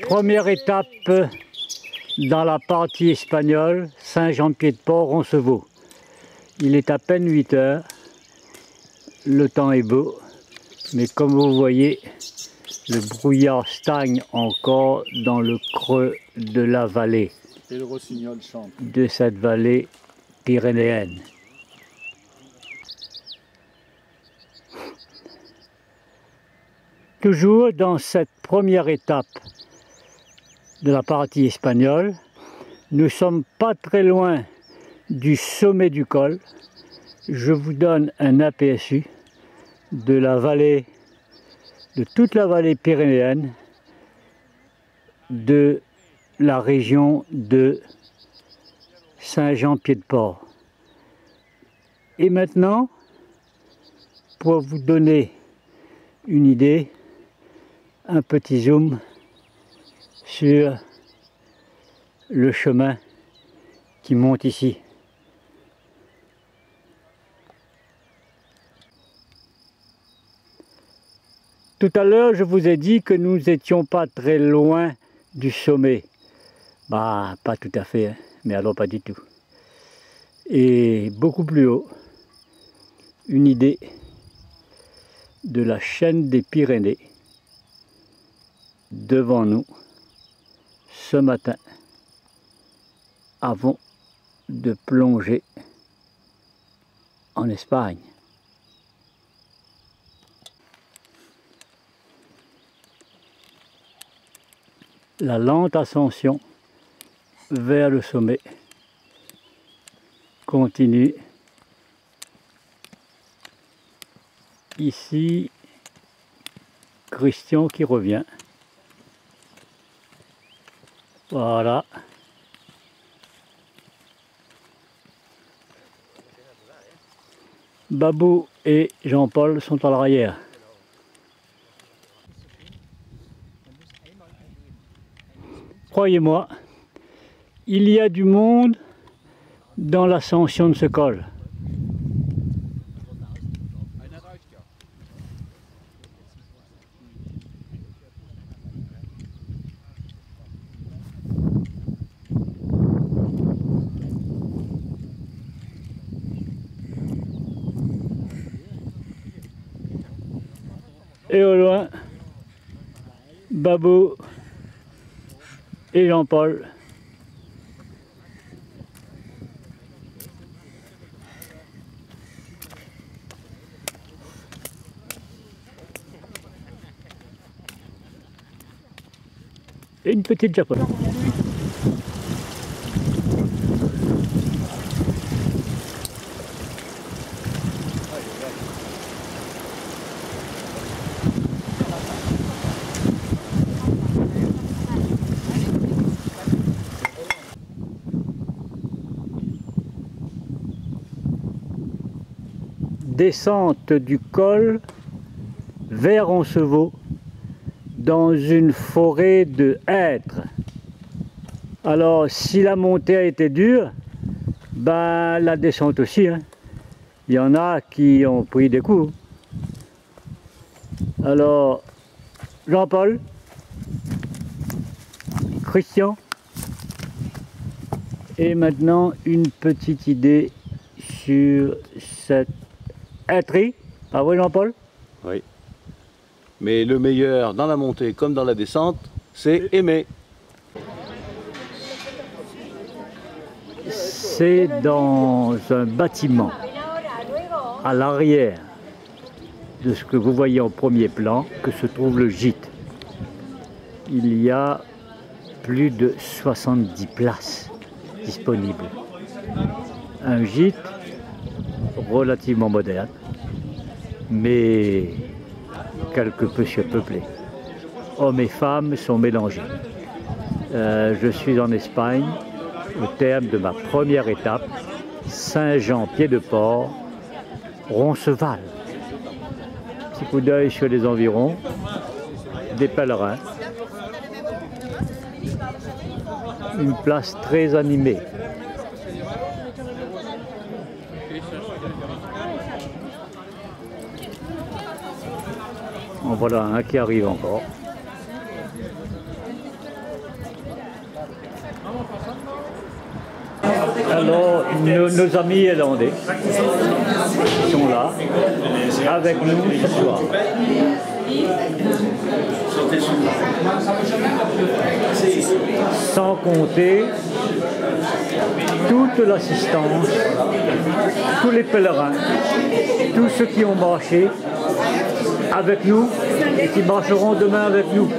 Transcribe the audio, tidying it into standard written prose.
Première étape dans la partie espagnole, Saint-Jean-Pied-de-Port, Roncevaux. Il est à peine 8 heures, le temps est beau, mais comme vous voyez, le brouillard stagne encore dans le creux de la vallée, et le rossignol chante. De cette vallée pyrénéenne. Toujours dans cette première étape de la partie espagnole, nous ne sommes pas très loin du sommet du col. Je vous donne un aperçu de la vallée, de toute la vallée pyrénéenne, de la région de Saint-Jean-Pied-de-Port. Et maintenant, pour vous donner une idée, un petit zoom sur le chemin qui monte ici. Tout à l'heure, je vous ai dit que nous n'étions pas très loin du sommet. Bah, pas tout à fait, hein, mais alors pas du tout. Et beaucoup plus haut, une idée de la chaîne des Pyrénées devant nous ce matin avant de plonger en Espagne. La lente ascension vers le sommet continue. Ici, Christian qui revient. Voilà. Babou et Jean-Paul sont à l'arrière. Croyez-moi, il y a du monde dans l'ascension de ce col. Et au loin, Babou et Jean-Paul. Et une petite japonaise. Descente du col vers Roncevaux dans une forêt de hêtres. Alors si la montée a été dure, ben la descente aussi, hein. Il y en a qui ont pris des coups. Alors Jean-Paul, Christian, et maintenant une petite idée sur cette hêterie. Ah oui, Jean-Paul? Oui. Mais le meilleur dans la montée comme dans la descente, c'est aimer. C'est dans un bâtiment à l'arrière de ce que vous voyez en premier plan que se trouve le gîte. Il y a plus de 70 places disponibles. Un gîte relativement moderne, mais quelque peu surpeuplé. Hommes et femmes sont mélangés. Je suis en Espagne, au terme de ma première étape, Saint-Jean-Pied-de-Port, Roncesvalles. Petit coup d'œil sur les environs, des pèlerins. Une place très animée. En voilà un qui arrive encore. Alors, nos amis irlandais sont là, avec nous ce soir. Sans compter toute l'assistance, tous les pèlerins, tous ceux qui ont marché avec nous et qui marcheront demain avec nous.